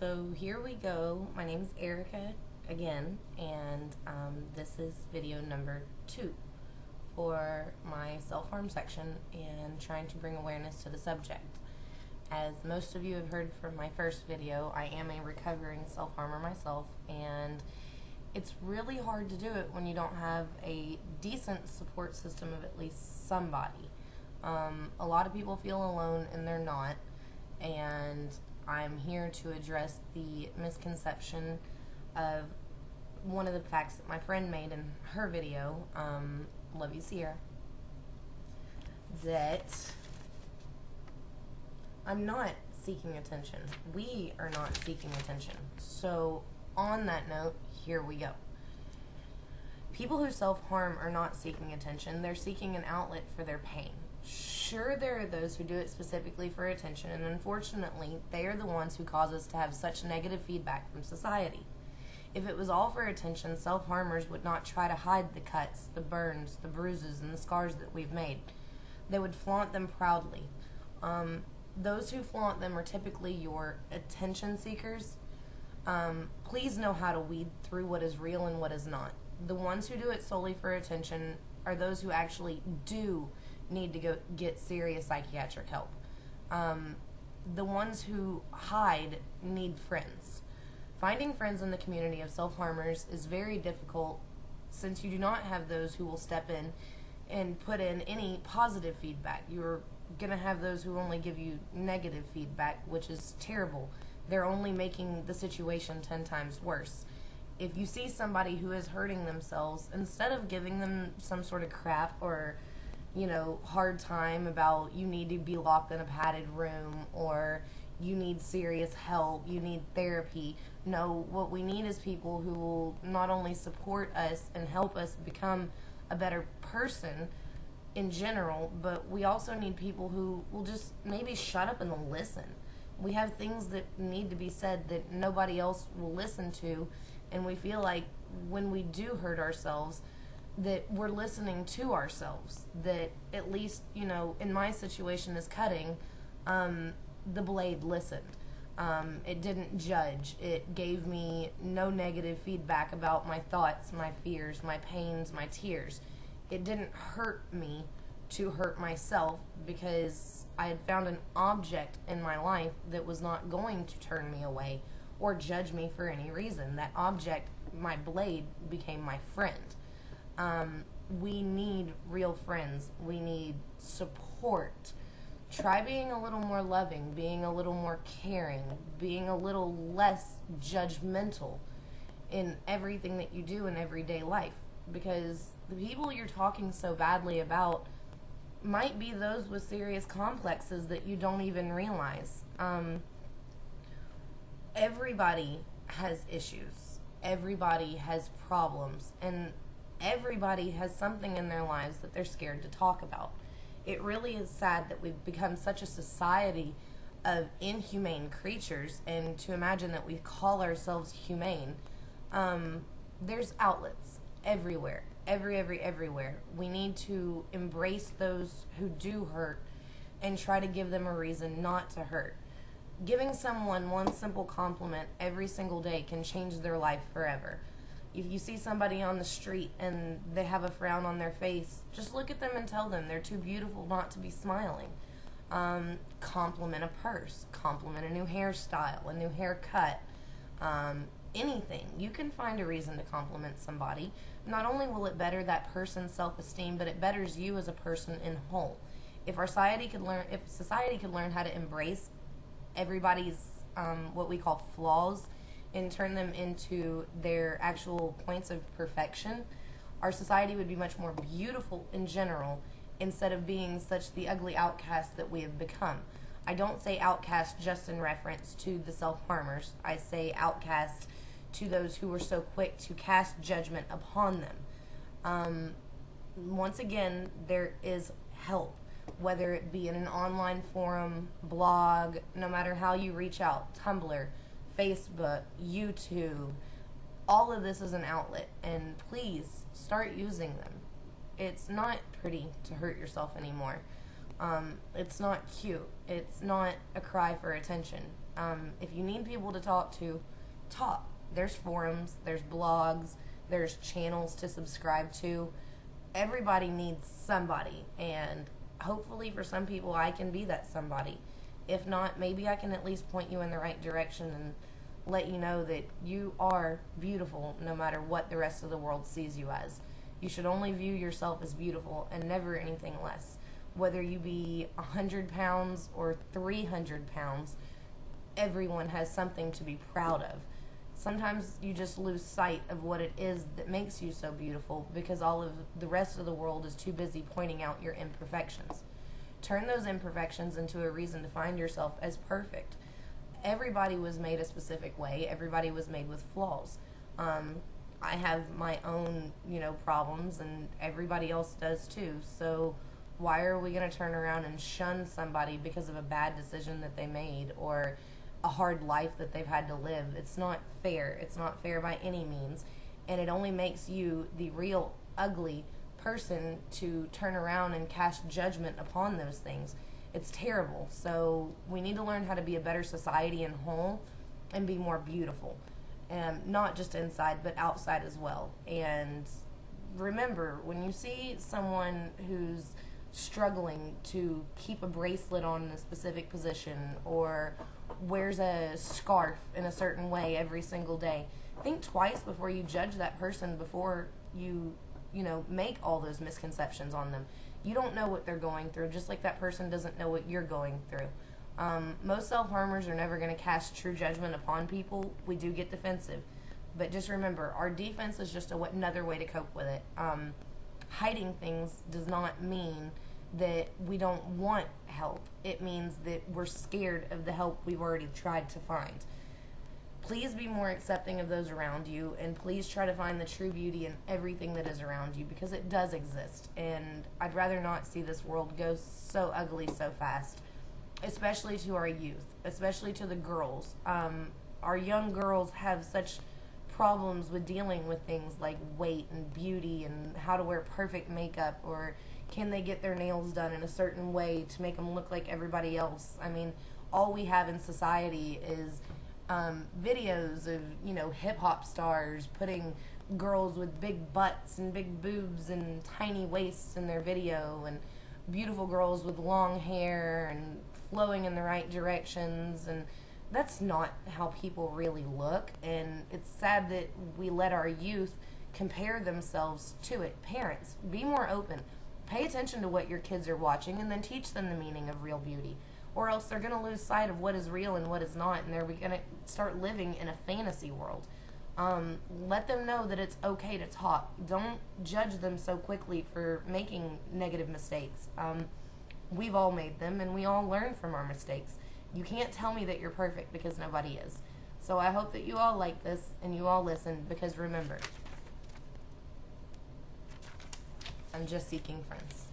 So here we go. My name is Erica again, and this is video number 2 for my self-harm section and trying to bring awareness to the subject. As most of you have heard from my first video, I am a recovering self-harmer myself, and it's really hard to do it when you don't have a decent support system of at least somebody. A lot of people feel alone, and they're not, and I'm here to address the misconception of one of the facts that my friend made in her video, love you, Sierra, that I'm not seeking attention. We are not seeking attention. So on that note, here we go. People who self-harm are not seeking attention. They're seeking an outlet for their pain. Sure, there are those who do it specifically for attention, and unfortunately, they are the ones who cause us to have such negative feedback from society. If it was all for attention, self-harmers would not try to hide the cuts, the burns, the bruises, and the scars that we've made. They would flaunt them proudly. Those who flaunt them are typically your attention seekers. Please know how to weed through what is real and what is not. The ones who do it solely for attention are those who actually do need to go get serious psychiatric help. The ones who hide need friends. Finding friends in the community of self-harmers is very difficult since you do not have those who will step in and put in any positive feedback. You're going to have those who only give you negative feedback, which is terrible. They're only making the situation 10 times worse. If you see somebody who is hurting themselves, instead of giving them some sort of crap or hard time about you need to be locked in a padded room or you need serious help, you need therapy. No, what we need is people who will not only support us and help us become a better person in general, but we also need people who will just maybe shut up and listen. We have things that need to be said that nobody else will listen to, and we feel like when we do hurt ourselves, that we're listening to ourselves, that at least, in my situation as cutting, the blade listened. It didn't judge. It gave me no negative feedback about my thoughts, my fears, my pains, my tears. It didn't hurt me to hurt myself because I had found an object in my life that was not going to turn me away or judge me for any reason. That object, my blade, became my friend. We need real friends. We need support. Try being a little more loving, being a little more caring, being a little less judgmental in everything that you do in everyday life, because the people you're talking so badly about might be those with serious complexes that you don't even realize. Everybody has issues. Everybody has problems, and everybody has something in their lives that they're scared to talk about. It really is sad that we've become such a society of inhumane creatures, and to imagine that we call ourselves humane. There's outlets everywhere, everywhere. We need to embrace those who do hurt and try to give them a reason not to hurt. Giving someone one simple compliment every single day can change their life forever. If you see somebody on the street and they have a frown on their face, just look at them and tell them they're too beautiful not to be smiling. Compliment a purse, compliment a new hairstyle, a new haircut, anything. You can find a reason to compliment somebody. Not only will it better that person's self-esteem, but it betters you as a person in whole. If society could learn how to embrace everybody's what we call flaws and turn them into their actual points of perfection, our society would be much more beautiful in general instead of being such the ugly outcast that we have become. I don't say outcast just in reference to the self-harmers. I say outcast to those who were so quick to cast judgment upon them. Once again, there is help, whether it be in an online forum, blog, no matter how you reach out, Tumblr, Facebook, YouTube. All of this is an outlet, and please start using them. It's not pretty to hurt yourself anymore. It's not cute. It's not a cry for attention. If you need people to talk to, talk. There's forums, there's blogs, there's channels to subscribe to. Everybody needs somebody, and hopefully for some people I can be that somebody. If not, maybe I can at least point you in the right direction and let you know that you are beautiful no matter what the rest of the world sees you as. You should only view yourself as beautiful and never anything less. Whether you be 100 pounds or 300 pounds, everyone has something to be proud of. Sometimes you just lose sight of what it is that makes you so beautiful because all of the rest of the world is too busy pointing out your imperfections. Turn those imperfections into a reason to find yourself as perfect. Everybody was made a specific way. Everybody was made with flaws. I have my own, problems, and everybody else does too. So why are we going to turn around and shun somebody because of a bad decision that they made or a hard life that they've had to live? It's not fair. It's not fair by any means. And it only makes you the real ugly person to turn around and cast judgment upon those things. It's terrible. So we need to learn how to be a better society in whole and be more beautiful. Not just inside, but outside as well. And remember, when you see someone who's struggling to keep a bracelet on in a specific position or wears a scarf in a certain way every single day, think twice before you judge that person, before you make all those misconceptions on them. You don't know what they're going through, just like that person doesn't know what you're going through. Most self-harmers are never going to cast true judgment upon people. We do get defensive. But just remember, our defense is just another way to cope with it. Hiding things does not mean that we don't want help. It means that we're scared of the help we've already tried to find. Please be more accepting of those around you, and please try to find the true beauty in everything that is around you, because it does exist. And I'd rather not see this world go so ugly so fast, especially to our youth, especially to the girls. Our young girls have such problems with dealing with things like weight and beauty and how to wear perfect makeup, or can they get their nails done in a certain way to make them look like everybody else. I mean, all we have in society is videos of, hip-hop stars putting girls with big butts and big boobs and tiny waists in their video, and beautiful girls with long hair and flowing in the right directions, and that's not how people really look. And it's sad that we let our youth compare themselves to it. Parents, be more open. Pay attention to what your kids are watching, and then teach them the meaning of real beauty. Or else they're going to lose sight of what is real and what is not, and they're going to start living in a fantasy world. Let them know that it's okay to talk. Don't judge them so quickly for making negative mistakes. We've all made them, and we all learn from our mistakes. You can't tell me that you're perfect, because nobody is. So I hope that you all like this and you all listen, because remember, I'm just seeking friends.